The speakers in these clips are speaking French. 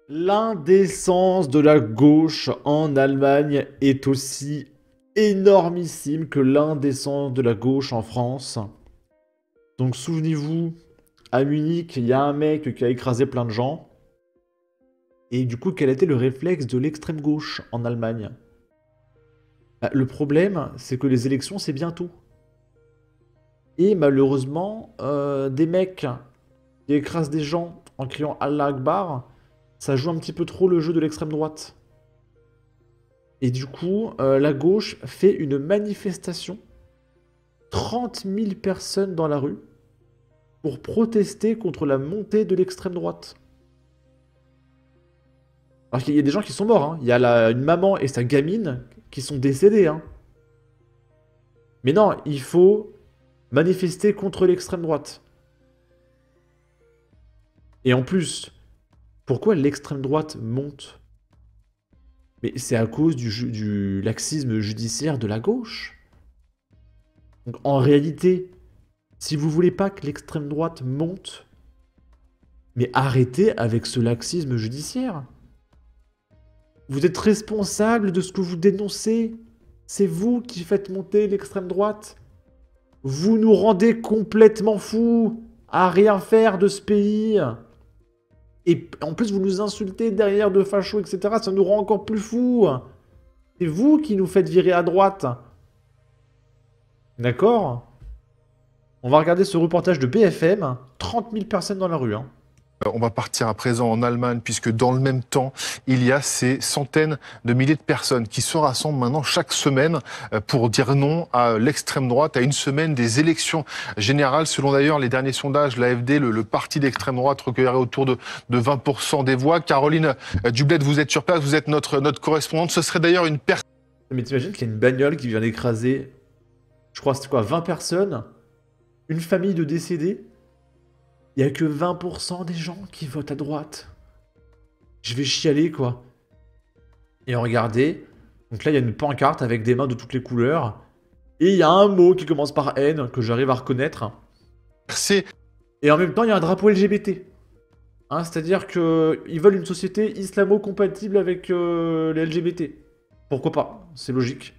L'indécence de la gauche en Allemagne est aussi énormissime que l'indécence de la gauche en France. Donc souvenez-vous, à Munich, il y a un mec qui a écrasé plein de gens. Et du coup, quel était le réflexe de l'extrême gauche en Allemagne? Bah, le problème, c'est que les élections, c'est bientôt. Et malheureusement, des mecs qui écrasent des gens en criant Allah Akbar, ça joue un petit peu trop le jeu de l'extrême droite. Et du coup, la gauche fait une manifestation. 30 000 personnes dans la rue pour protester contre la montée de l'extrême droite. Alors qu'il y a des gens qui sont morts, hein. Il y a une maman et sa gamine qui sont décédés, hein. Mais non, il faut manifester contre l'extrême droite. Et en plus, pourquoi l'extrême droite monte? Mais c'est à cause du laxisme judiciaire de la gauche. Donc en réalité, si vous voulez pas que l'extrême droite monte, mais arrêtez avec ce laxisme judiciaire. Vous êtes responsable de ce que vous dénoncez. C'est vous qui faites monter l'extrême droite. Vous nous rendez complètement fous à rien faire de ce pays. Et en plus, vous nous insultez derrière de fachos, etc. Ça nous rend encore plus fous. C'est vous qui nous faites virer à droite. D'accord? On va regarder ce reportage de BFM. 30 000 personnes dans la rue, hein. On va partir à présent en Allemagne, puisque dans le même temps, il y a ces centaines de milliers de personnes qui se rassemblent maintenant chaque semaine pour dire non à l'extrême droite, à une semaine des élections générales. Selon d'ailleurs les derniers sondages, l'AfD, le parti d'extrême droite, recueillerait autour de 20% des voix. Caroline Dublette, vous êtes sur place, vous êtes notre correspondante. Ce serait d'ailleurs une personne... Mais t'imagines qu'il y a une bagnole qui vient d'écraser, je crois c'était quoi, 20 personnes, une famille de décédés. Il n'y a que 20% des gens qui votent à droite. Je vais chialer, quoi. Et regardez, donc là, il y a une pancarte avec des mains de toutes les couleurs. Et il y a un mot qui commence par N, que j'arrive à reconnaître. Et en même temps, il y a un drapeau LGBT. Hein, c'est-à-dire qu'ils veulent une société islamo-compatible avec les LGBT. Pourquoi pas? C'est logique.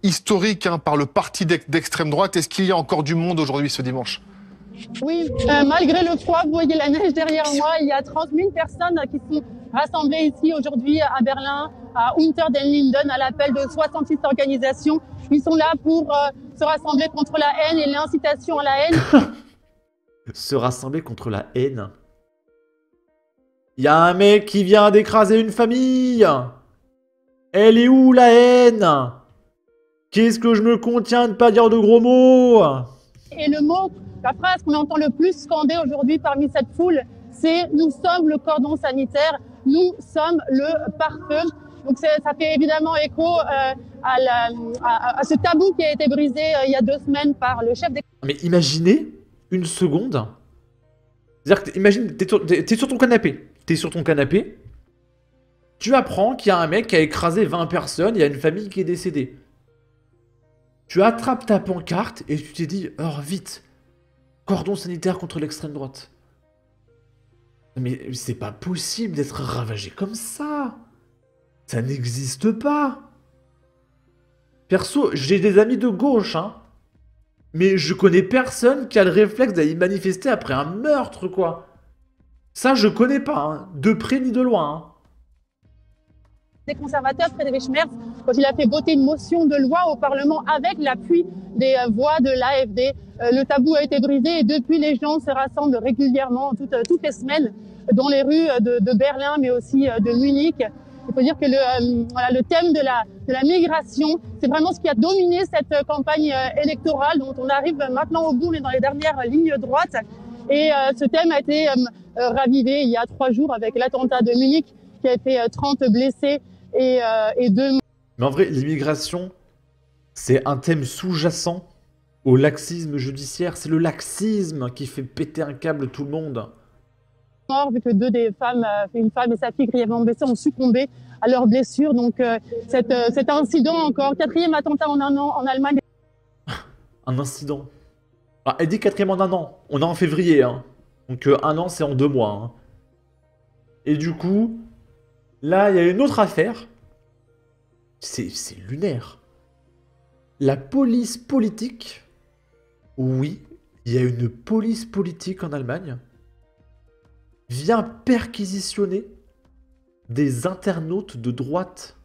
Historique par le parti d'extrême droite. Est-ce qu'il y a encore du monde aujourd'hui ce dimanche? Oui, malgré le froid, vous voyez la neige derrière moi, il y a 30 000 personnes qui sont rassemblées ici aujourd'hui à Berlin, à Unter den Linden, à l'appel de 66 organisations. Ils sont là pour se rassembler contre la haine et l'incitation à la haine. Se rassembler contre la haine. Il y a un mec qui vient d'écraser une famille. Elle est où la haine? Qu'est-ce que je me contiens de pas dire de gros mots? Et le mot, la phrase qu'on entend le plus scander aujourd'hui parmi cette foule, c'est « Nous sommes le cordon sanitaire, nous sommes le pare-feu ». Donc ça fait évidemment écho à ce tabou qui a été brisé il y a 2 semaines par le chef des... Mais imaginez une seconde. C'est-à-dire que imagine, t'es sur ton canapé. T'es sur ton canapé. Tu apprends qu'il y a un mec qui a écrasé 20 personnes, il y a une famille qui est décédée. Tu attrapes ta pancarte et tu t'es dit, oh vite, cordon sanitaire contre l'extrême droite. Mais c'est pas possible d'être ravagé comme ça. Ça n'existe pas. Perso, j'ai des amis de gauche, hein. Mais je connais personne qui a le réflexe d'aller manifester après un meurtre, quoi. Ça, je connais pas, hein. De près ni de loin, hein. Des conservateurs, Friedrich Merz, quand il a fait voter une motion de loi au Parlement avec l'appui des voix de l'AfD. Le tabou a été brisé et depuis, les gens se rassemblent régulièrement, toutes les semaines, dans les rues de Berlin, mais aussi de Munich. Il faut dire que le thème de la migration, c'est vraiment ce qui a dominé cette campagne électorale dont on arrive maintenant au bout, on est dans les dernières lignes droites. Et ce thème a été ravivé il y a 3 jours avec l'attentat de Munich qui a fait 30 blessés et 2... Mais en vrai, l'immigration, c'est un thème sous-jacent au laxisme judiciaire. C'est le laxisme qui fait péter un câble tout le monde. Morts, vu que 2 des femmes, une femme et sa fille grièvement blessées, ont succombé à leurs blessures. Donc cet incident encore, 4e attentat en 1 an en Allemagne. Un incident. Ah, elle dit 4e en 1 an. On est en février, hein. Donc 1 an, c'est en 2 mois, hein. Et du coup, Là, il y a une autre affaire. C'est lunaire. La police politique. Oui, il y a une police politique en Allemagne. Vient perquisitionner des internautes de droite.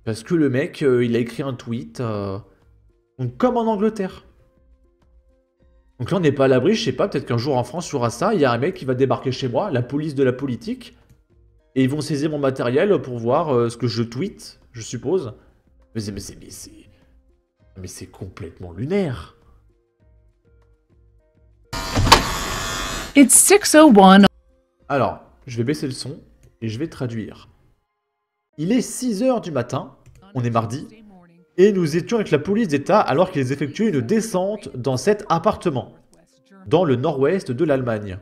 Parce que le mec, il a écrit un tweet. Donc, comme en Angleterre. Donc là, on n'est pas à l'abri, je sais pas, peut-être qu'un jour en France, il y aura ça, il y a un mec qui va débarquer chez moi, la police de la politique, et ils vont saisir mon matériel pour voir ce que je tweete, je suppose. Mais c'est complètement lunaire. It's 6:01. Alors, je vais baisser le son et je vais traduire. Il est 6h du matin, on est mardi, et nous étions avec la police d'État alors qu'ils effectuaient une descente dans cet appartement, dans le nord-ouest de l'Allemagne.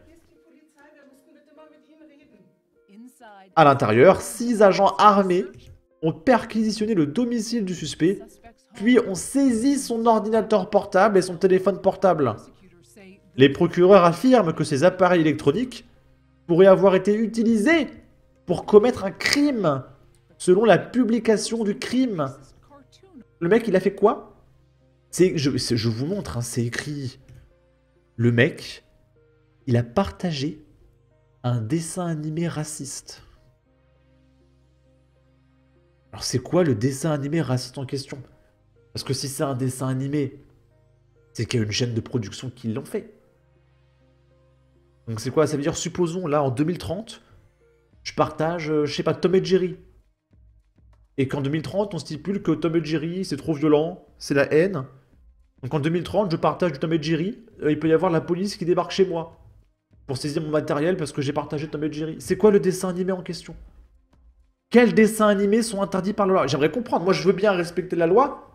À l'intérieur, 6 agents armés ont perquisitionné le domicile du suspect, puis ont saisi son ordinateur portable et son téléphone portable. Les procureurs affirment que ces appareils électroniques pourraient avoir été utilisés pour commettre un crime, selon la publication du crime. Le mec, il a fait quoi? Je vous montre, hein, c'est écrit. Le mec, il a partagé un dessin animé raciste. Alors c'est quoi le dessin animé raciste en question? Parce que si c'est un dessin animé, c'est qu'il y a une chaîne de production qui l'ont fait. Donc c'est quoi? Ça veut dire, supposons, là, en 2030, je partage, je sais pas, Tom et Jerry. Et qu'en 2030, on stipule que Tom et Jerry, c'est trop violent, c'est la haine. Donc en 2030, je partage du Tom et Jerry, il peut y avoir la police qui débarque chez moi pour saisir mon matériel parce que j'ai partagé Tom et Jerry. C'est quoi le dessin animé en question? Quels dessins animés sont interdits par la loi? J'aimerais comprendre. Moi, je veux bien respecter la loi,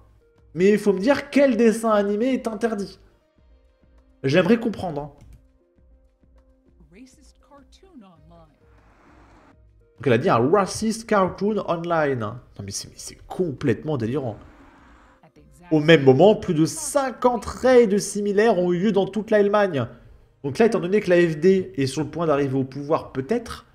mais il faut me dire quel dessin animé est interdit. J'aimerais comprendre. Hein. Donc elle a dit un racist cartoon online. Non mais c'est complètement délirant. Au même moment, plus de 50 raids similaires ont eu lieu dans toute l'Allemagne. Donc là, étant donné que l'AfD est sur le point d'arriver au pouvoir, peut-être,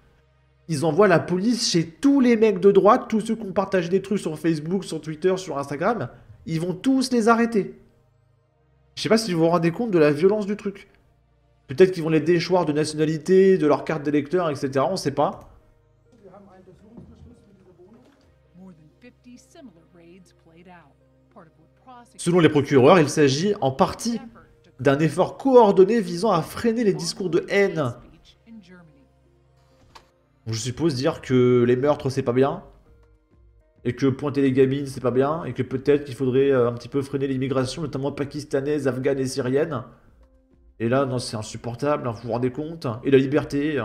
ils envoient la police chez tous les mecs de droite, tous ceux qui ont partagé des trucs sur Facebook, sur Twitter, sur Instagram, ils vont tous les arrêter. Je sais pas si vous vous rendez compte de la violence du truc. Peut-être qu'ils vont les déchoir de nationalité, de leur carte d'électeur, etc. On sait pas. Selon les procureurs, il s'agit en partie d'un effort coordonné visant à freiner les discours de haine. Je suppose dire que les meurtres c'est pas bien, et que pointer les gamines c'est pas bien, et que peut-être qu'il faudrait un petit peu freiner l'immigration, notamment pakistanaise, afghane et syrienne. Et là, non, c'est insupportable, hein, vous vous rendez compte? Et la liberté,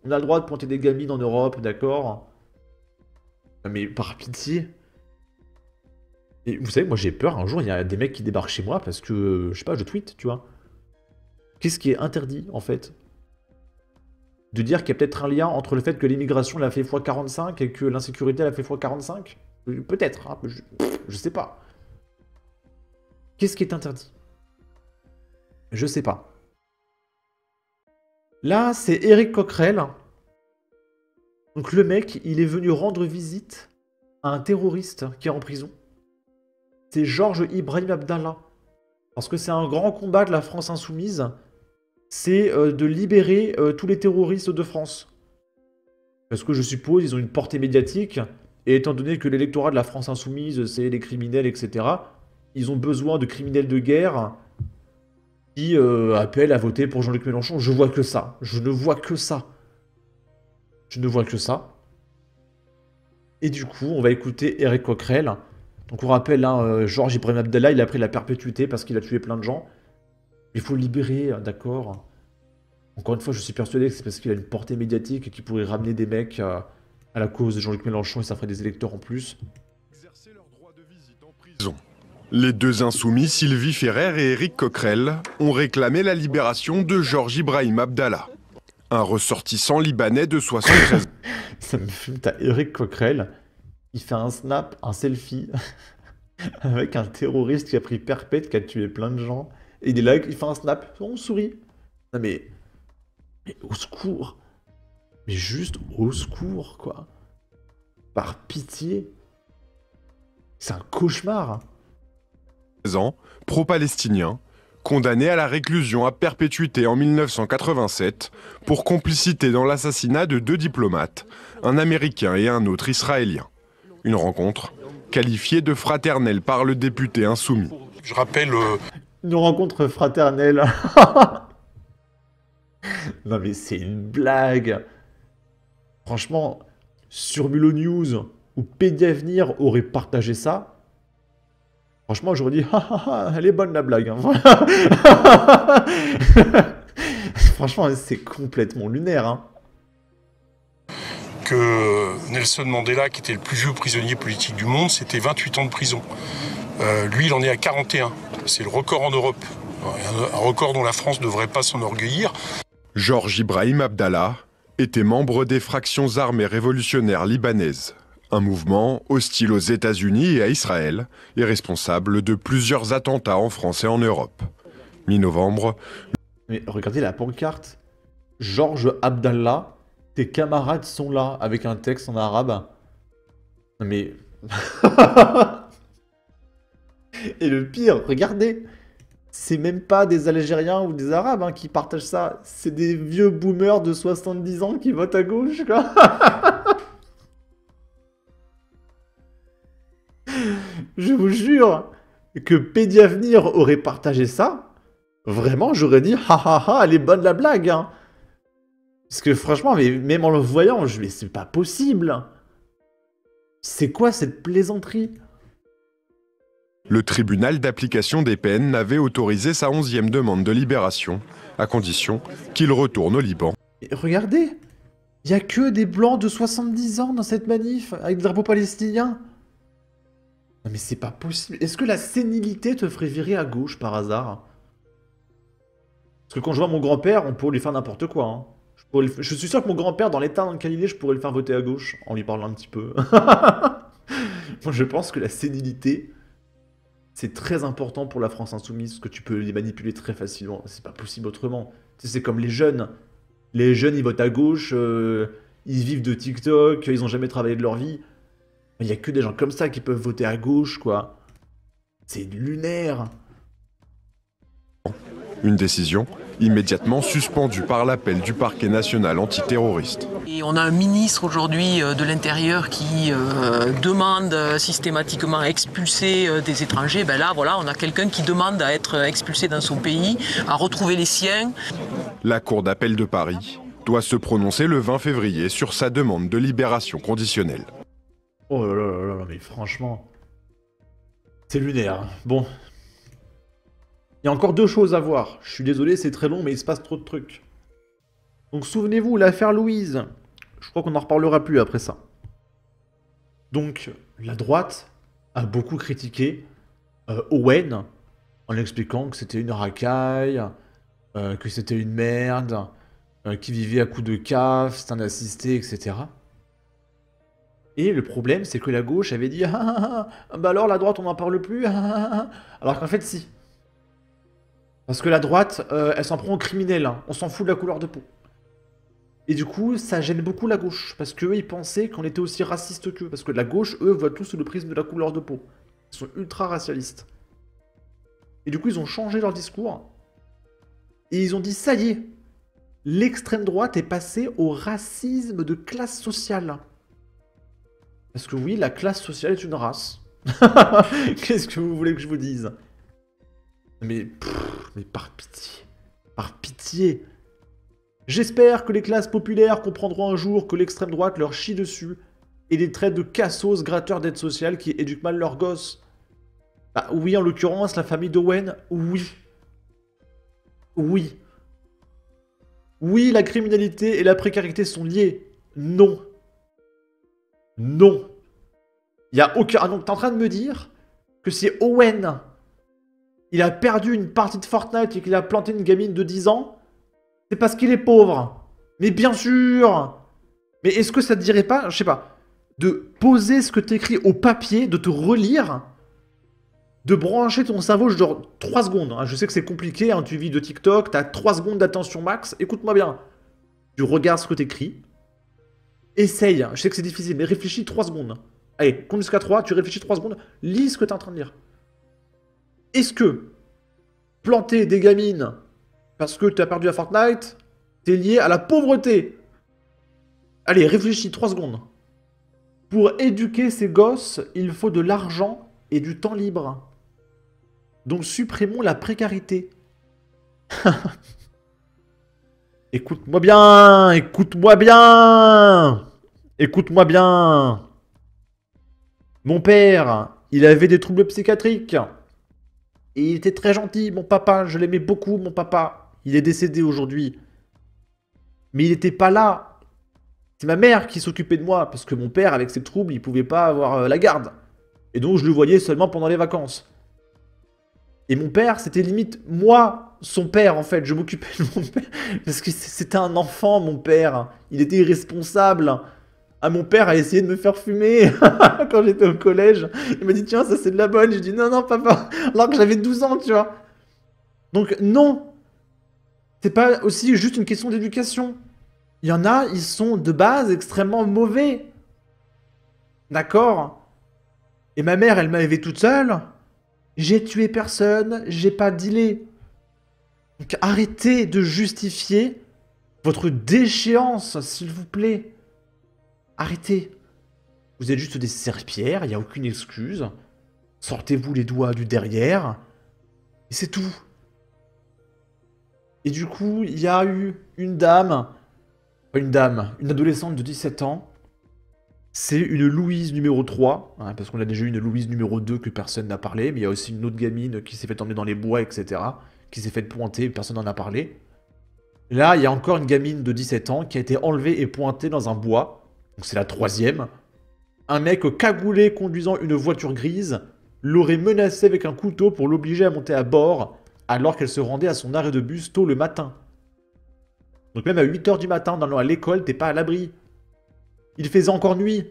on a le droit de pointer des gamines en Europe, d'accord? Mais par pitié. Et vous savez, moi j'ai peur, un jour il y a des mecs qui débarquent chez moi parce que, je sais pas, je tweete, tu vois. Qu'est-ce qui est interdit, en fait? De dire qu'il y a peut-être un lien entre le fait que l'immigration l'a fait x45 et que l'insécurité l'a fait x45? Peut-être, hein, je sais pas. Qu'est-ce qui est interdit? Je sais pas. Là, c'est Éric Coquerel. Donc le mec, il est venu rendre visite à un terroriste qui est en prison. C'est Georges Ibrahim Abdallah. Parce que c'est un grand combat de la France insoumise. C'est de libérer tous les terroristes de France. Parce que je suppose ils ont une portée médiatique. Et étant donné que l'électorat de la France insoumise, c'est les criminels, etc., ils ont besoin de criminels de guerre qui appellent à voter pour Jean-Luc Mélenchon. Je vois que ça. Je ne vois que ça. Je ne vois que ça. Et du coup, on va écouter Éric Coquerel. Donc on rappelle, hein, Georges Ibrahim Abdallah, il a pris la perpétuité parce qu'il a tué plein de gens. Il faut le libérer, d'accord. Encore une fois, je suis persuadé que c'est parce qu'il a une portée médiatique et qu'il pourrait ramener des mecs à la cause de Jean-Luc Mélenchon et ça ferait des électeurs en plus. Exercer leur droit de visite en prison. Les deux insoumis, Sylvie Ferrer et Éric Coquerel, ont réclamé la libération de Georges Ibrahim Abdallah, un ressortissant libanais de 73 ans. Ça me fume, t'as Éric Coquerel, il fait un snap, un selfie, avec un terroriste qui a pris perpète, qui a tué plein de gens. Et il est là, il fait un snap, on sourit. Non mais au secours. Mais juste au secours, quoi. Par pitié. C'est un cauchemar. Ans, pro-palestinien, condamné à la réclusion à perpétuité en 1987 pour complicité dans l'assassinat de 2 diplomates, un Américain et un autre Israélien. Une rencontre qualifiée de fraternelle par le député insoumis. Je rappelle... Une rencontre fraternelle. Non mais c'est une blague. Franchement, sur Mulot News ou Pédiavenir aurait partagé ça, franchement j'aurais dit elle est bonne la blague. Hein. Franchement c'est complètement lunaire. Hein. Que Nelson Mandela, qui était le plus vieux prisonnier politique du monde, c'était 28 ans de prison. Lui, il en est à 41. C'est le record en Europe. Un record dont la France ne devrait pas s'enorgueillir. Georges Ibrahim Abdallah était membre des fractions armées révolutionnaires libanaises, un mouvement hostile aux États-Unis et à Israël, et responsable de plusieurs attentats en France et en Europe. Mi-novembre... Mais regardez la pancarte. Georges Abdallah, tes camarades sont là, avec un texte en arabe. Mais... Et le pire, regardez, c'est même pas des Algériens ou des Arabes hein, qui partagent ça. C'est des vieux boomers de 70 ans qui votent à gauche, quoi. Je vous jure que Pédiavenir aurait partagé ça. Vraiment, j'aurais dit, elle est bonne la blague. Hein. Parce que franchement, mais même en le voyant, je me dis, c'est pas possible. C'est quoi cette plaisanterie ? Le tribunal d'application des peines n'avait autorisé sa 11e demande de libération, à condition qu'il retourne au Liban. Et regardez, il n'y a que des blancs de 70 ans dans cette manif, avec le drapeau palestinien. Non mais c'est pas possible. Est-ce que la sénilité te ferait virer à gauche par hasard? Parce que quand je vois mon grand-père, on pourrait lui faire n'importe quoi. Hein. Je suis sûr que mon grand-père, dans l'état dans lequel il est, je pourrais le faire voter à gauche, en lui parlant un petit peu. Moi je pense que la sénilité... c'est très important pour la France insoumise, parce que tu peux les manipuler très facilement. C'est pas possible autrement. Tu sais, c'est comme les jeunes. Les jeunes, ils votent à gauche, ils vivent de TikTok, ils ont jamais travaillé de leur vie. Il y a que des gens comme ça qui peuvent voter à gauche, quoi. C'est lunaire. Une décision immédiatement suspendue par l'appel du parquet national antiterroriste. Et on a un ministre aujourd'hui de l'Intérieur qui demande systématiquement à expulser des étrangers. Ben là, voilà, on a quelqu'un qui demande à être expulsé dans son pays, à retrouver les siens. La Cour d'appel de Paris doit se prononcer le 20 février sur sa demande de libération conditionnelle. Oh là là là là, mais franchement... c'est lunaire. Bon... il y a encore 2 choses à voir. Je suis désolé, c'est très long, mais il se passe trop de trucs. Donc souvenez-vous, l'affaire Louise. Je crois qu'on n'en reparlera plus après ça. Donc, la droite a beaucoup critiqué Owen, en expliquant que c'était une racaille, que c'était une merde, qui vivait à coups de CAF, c'est un assisté, etc. Et le problème, c'est que la gauche avait dit « bah alors la droite, on n'en parle plus, alors qu'en fait, si. Parce que la droite, elle s'en prend aux criminels, hein. On s'en fout de la couleur de peau. » Et du coup, ça gêne beaucoup la gauche, parce qu'eux, ils pensaient qu'on était aussi racistes qu'eux, parce que la gauche, eux, voient tout sous le prisme de la couleur de peau. Ils sont ultra racialistes. Et du coup, ils ont changé leur discours, et ils ont dit, ça y est, l'extrême droite est passée au racisme de classe sociale. Parce que oui, la classe sociale est une race. Qu'est-ce que vous voulez que je vous dise? Mais par pitié. Par pitié. J'espère que les classes populaires comprendront un jour que l'extrême droite leur chie dessus et les traite de cassos gratteurs d'aide sociale qui éduquent mal leurs gosses. Bah oui, en l'occurrence, la famille d'Owen, oui. Oui. Oui, la criminalité et la précarité sont liées. Non. Non. Il y a aucun... Ah donc t'es en train de me dire que si Owen... il a perdu une partie de Fortnite et qu'il a planté une gamine de 10 ans, c'est parce qu'il est pauvre. Mais bien sûr. Mais est-ce que ça te dirait pas, je sais pas, de poser ce que t'écris au papier, de te relire, de brancher ton cerveau genre 3 secondes. Hein. Je sais que c'est compliqué, hein, tu vis de TikTok, t'as 3 secondes d'attention max. Écoute-moi bien. Tu regardes ce que t'écris, Essaye, je sais que c'est difficile, mais réfléchis 3 secondes. Allez, compte jusqu'à 3, tu réfléchis 3 secondes, lis ce que tu es en train de lire. Est-ce que planter des gamines parce que tu as perdu à Fortnite, t'es lié à la pauvreté? Allez, réfléchis 3 secondes. Pour éduquer ces gosses, il faut de l'argent et du temps libre. Donc supprimons la précarité. Écoute-moi bien, écoute-moi bien, écoute-moi bien. Mon père, il avait des troubles psychiatriques. Et il était très gentil, mon papa, je l'aimais beaucoup, mon papa. Il est décédé aujourd'hui. Mais il n'était pas là. C'est ma mère qui s'occupait de moi, parce que mon père, avec ses troubles, il pouvait pas avoir la garde. Et donc je le voyais seulement pendant les vacances. Et mon père, c'était limite moi, son père en fait. Je m'occupais de mon père. Parce que c'était un enfant, mon père. Il était irresponsable. Ah, mon père a essayé de me faire fumer quand j'étais au collège. Il m'a dit, tiens, ça c'est de la bonne. J'ai dit, non, non, papa. Alors que j'avais 12 ans, tu vois. Donc, non. C'est pas aussi juste une question d'éducation. Il y en a, ils sont de base extrêmement mauvais. D'accord? Et ma mère, elle m'a élevé toute seule. J'ai tué personne, j'ai pas dealé. Donc arrêtez de justifier votre déchéance, s'il vous plaît. Arrêtez. Vous êtes juste des serpillères, il n'y a aucune excuse. Sortez-vous les doigts du derrière. Et c'est tout. Et du coup, il y a eu une dame, une adolescente de 17 ans. C'est une Louise numéro 3, hein, parce qu'on a déjà eu une Louise numéro 2 que personne n'a parlé, mais il y a aussi une autre gamine qui s'est fait emmener dans les bois, etc., qui s'est fait pointer, personne n'en a parlé. Là, il y a encore une gamine de 17 ans qui a été enlevée et pointée dans un bois, donc c'est la 3e. Un mec cagoulé conduisant une voiture grise l'aurait menacée avec un couteau pour l'obliger à monter à bord, alors qu'elle se rendait à son arrêt de bus tôt le matin. Donc même à 8 h du matin, en allant à l'école, t'es pas à l'abri. Il faisait encore nuit.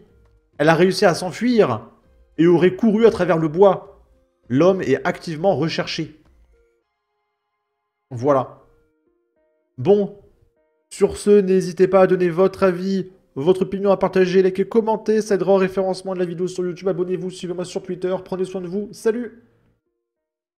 Elle a réussi à s'enfuir et aurait couru à travers le bois. L'homme est activement recherché. Voilà. Bon. Sur ce, n'hésitez pas à donner votre avis, votre opinion, à partager, liker, commenter. Ça aidera au référencement de la vidéo sur YouTube. Abonnez-vous, suivez-moi sur Twitter. Prenez soin de vous. Salut!